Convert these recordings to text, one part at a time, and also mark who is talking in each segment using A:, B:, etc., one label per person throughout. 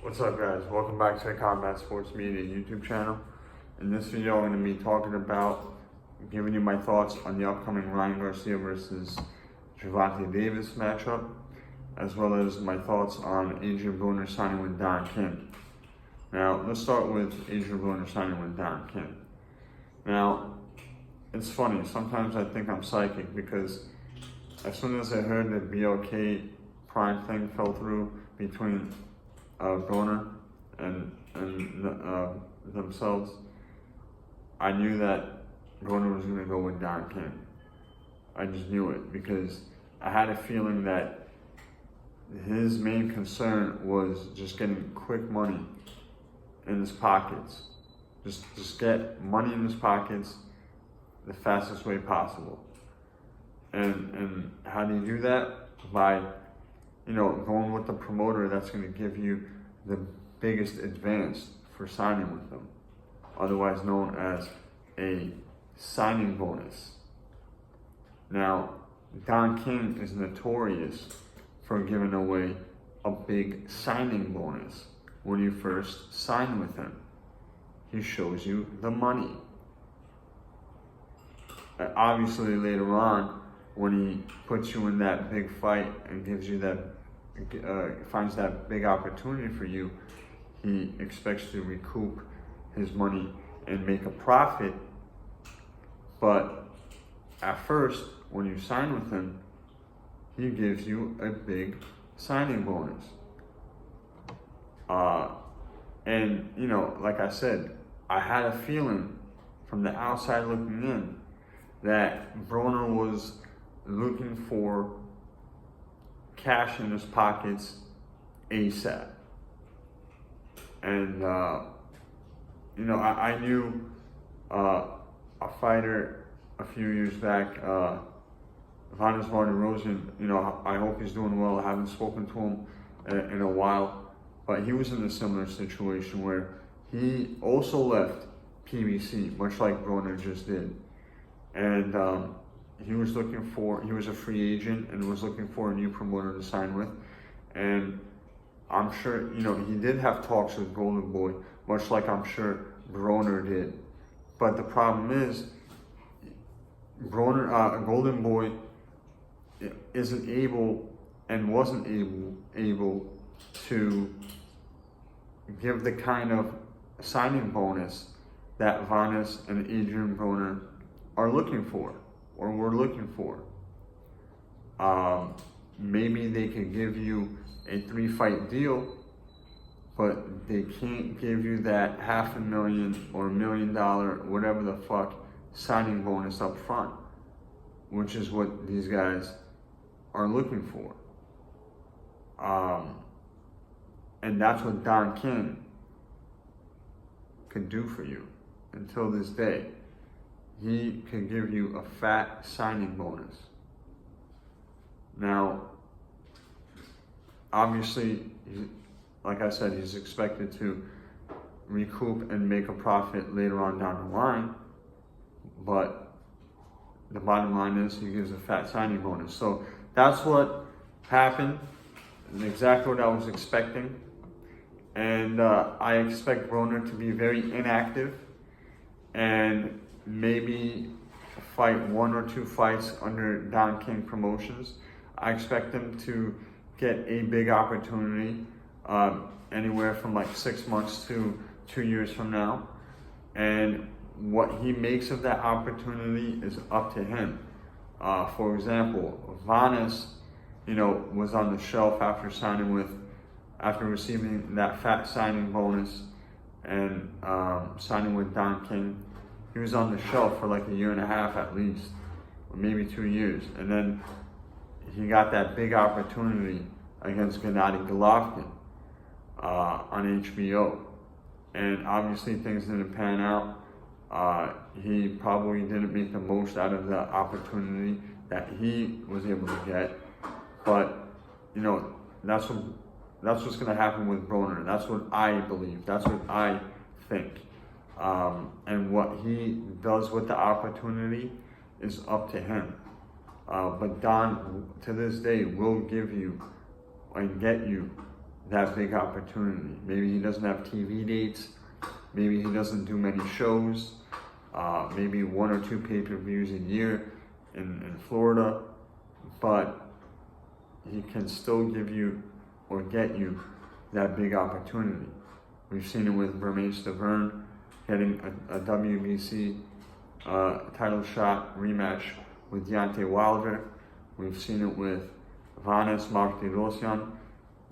A: What's up, guys? Welcome back to the Combat Sports Media YouTube channel. In this video, I'm going to be talking about giving you my thoughts on the upcoming Ryan Garcia versus Gervonta Davis matchup, as well as my thoughts on Adrien Broner signing with Don King. Now, let's start with Adrien Broner signing with Don King. Now, it's funny. Sometimes I think I'm psychic because as soon as I heard the BLK Prime thing fell through between Broner and themselves, I knew that Broner was going to go with Don King. I just knew it because I had a feeling that his main concern was just getting quick money in his pockets. Just get money in his pockets the fastest way possible. And how do you do that? By going with the promoter that's going to give you the biggest advance for signing with them, otherwise known as a signing bonus. Now, Don King is notorious for giving away a big signing bonus when you first sign with him. He shows you the money. Obviously, later on, when he puts you in that big fight and gives you that, finds that big opportunity for you, he expects to recoup his money and make a profit. But at first, when you sign with him, he gives you a big signing bonus. And like I said, I had a feeling from the outside looking in that Broner was looking for cash in his pockets ASAP. And, I knew a fighter a few years back, Vanes Martin-Rosen. I hope he's doing well. I haven't spoken to him in a while, but he was in a similar situation where he also left PBC, much like Broner just did. And he was a free agent and was looking for a new promoter to sign with. And I'm sure, he did have talks with Golden Boy, much like I'm sure Broner did. But the problem is, Golden Boy isn't able and wasn't able to give the kind of signing bonus that Vanes and Adrien Broner are looking for, or were looking for. Maybe they could give you a 3-fight deal, but they can't give you that $500,000 or $1 million, whatever the fuck, signing bonus up front, which is what these guys are looking for. And that's what Don King could do for you until this day. He can give you a fat signing bonus. Now, obviously, like I said, he's expected to recoup and make a profit later on down the line. But the bottom line is he gives a fat signing bonus. So that's what happened, and exactly what I was expecting. And I expect Broner to be very inactive and maybe fight 1 or 2 fights under Don King Promotions. I expect him to get a big opportunity anywhere from like 6 months to 2 years from now. And what he makes of that opportunity is up to him. For example, Vanes, was on the shelf after receiving that fat signing bonus and signing with Don King. He was on the shelf for like 1.5 years at least, or maybe 2 years. And then he got that big opportunity against Gennady Golovkin on HBO. And obviously things didn't pan out. He probably didn't make the most out of the opportunity that he was able to get. But, that's what's going to happen with Broner. That's what I believe. That's what I think. And what he does with the opportunity is up to him. But Don, to this day, will give you and get you that big opportunity. Maybe he doesn't have TV dates. Maybe he doesn't do many shows. Maybe 1 or 2 pay-per-views a year in Florida. But he can still give you or get you that big opportunity. We've seen it with Broner getting a WBC title shot rematch with Deontay Wilder. We've seen it with Vanes Martirosyan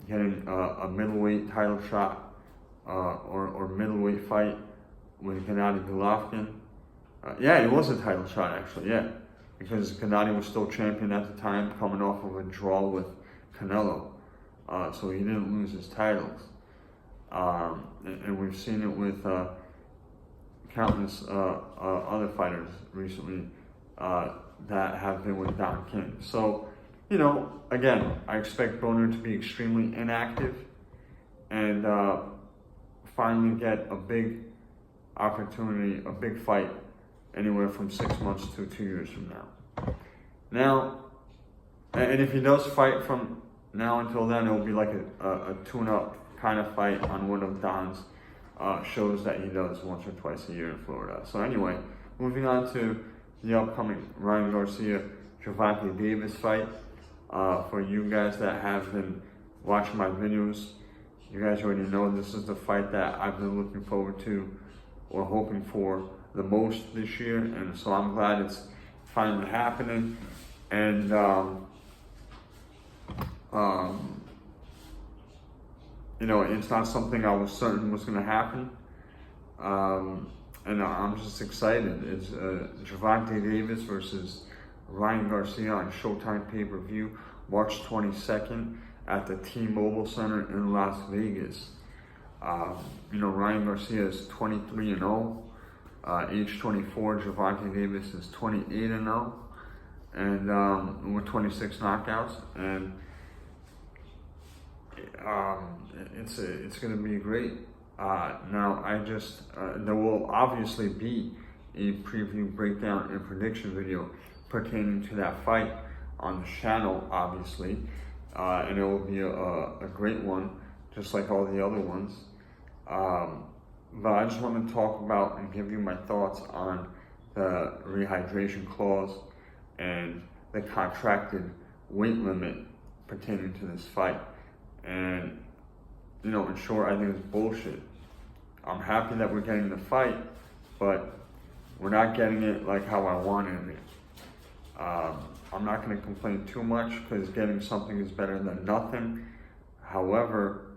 A: getting a middleweight title shot or middleweight fight with Gennady Golovkin. Yeah, it was a title shot actually, yeah. Because Gennady was still champion at the time, coming off of a draw with Canelo. So he didn't lose his titles. And we've seen it with countless other fighters recently that have been with Don King. So, you know, again, I expect Broner to be extremely inactive and finally get a big opportunity, a big fight, anywhere from 6 months to 2 years from now. Now, and if he does fight from now until then, it'll be like a tune-up kind of fight on one of Don's shows that he does once or twice a year in Florida. So anyway, moving on to the upcoming Ryan Garcia Gervonta Davis fight. For you guys that have been watching my videos, you guys already know this is the fight that I've been looking forward to or hoping for the most this year, and so I'm glad it's finally happening. And you know, it's not something I was certain was going to happen, and I'm just excited. It's Gervonta Davis versus Ryan Garcia on Showtime pay-per-view, March 22nd at the T-Mobile Center in Las Vegas. You know, Ryan Garcia is 23-0. Age 24, Gervonta Davis is 28-0, and with 26 knockouts, and it's going to be great. Now, there will obviously be a preview, breakdown, and prediction video pertaining to that fight on the channel, obviously, and it will be a great one, just like all the other ones. But I just want to talk about and give you my thoughts on the rehydration clause and the contracted weight limit pertaining to this fight. And, you know, in short, I think it's bullshit. I'm happy that we're getting the fight, but we're not getting it like how I wanted it. I'm not going to complain too much because getting something is better than nothing. However,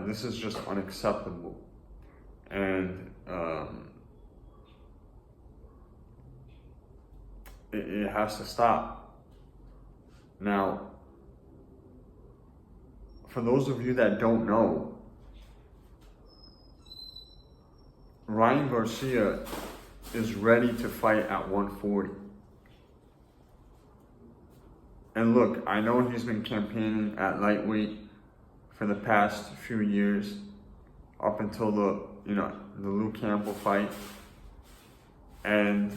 A: this is just unacceptable. And it has to stop. Now, for those of you that don't know, Ryan Garcia is ready to fight at 140. And look, I know he's been campaigning at lightweight for the past few years, up until the Luke Campbell fight. And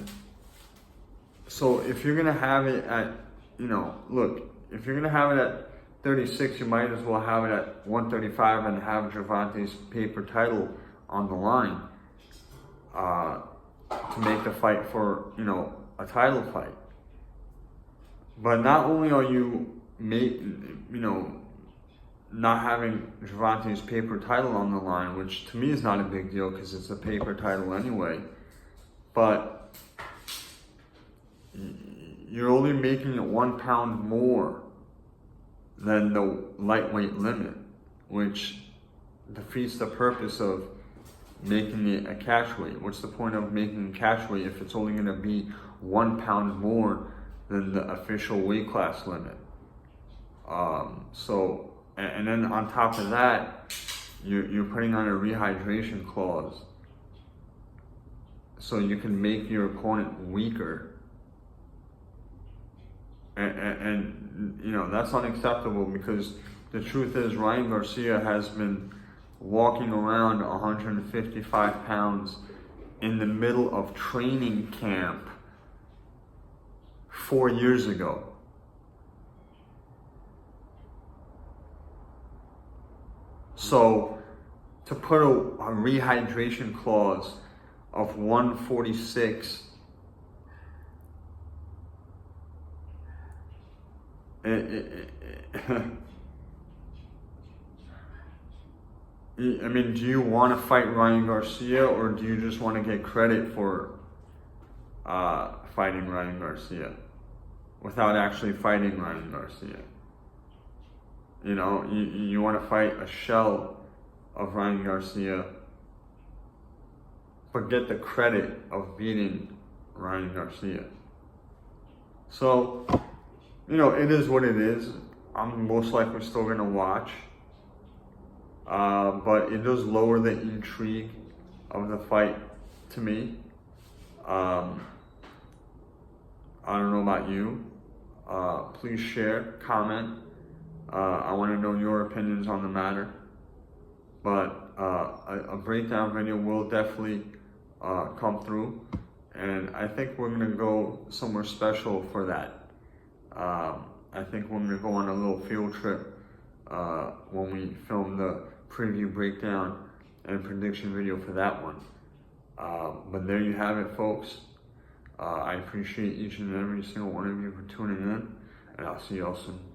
A: so if you're gonna have it at, if you're gonna have it at 36, you might as well have it at 135 and have Gervonta's paper title on the line to make the fight for, a title fight. But not only are you not having Gervonta's paper title on the line, which to me is not a big deal because it's a paper title anyway, but you're only making it 1 pound more than the lightweight limit, which defeats the purpose of making it a catchweight. What's the point of making a catchweight if it's only going to be 1 pound more than the official weight class limit? And then on top of that, you're putting on a rehydration clause so you can make your opponent weaker. And that's unacceptable, because the truth is Ryan Garcia has been walking around 155 pounds in the middle of training camp 4 years ago. So to put a rehydration clause of 146, I mean, do you want to fight Ryan Garcia, or do you just want to get credit for fighting Ryan Garcia without actually fighting Ryan Garcia? You know, you want to fight a shell of Ryan Garcia, but get the credit of beating Ryan Garcia. So, you know, it is what it is. I'm most likely still going to watch. But it does lower the intrigue of the fight to me. I don't know about you. Please share, comment. I want to know your opinions on the matter. But a breakdown video will definitely come through. And I think we're going to go somewhere special for that. I think we're going to go on a little field trip when we film the preview, breakdown, and prediction video for that one. But there you have it, folks. I appreciate each and every single one of you for tuning in, and I'll see y'all soon.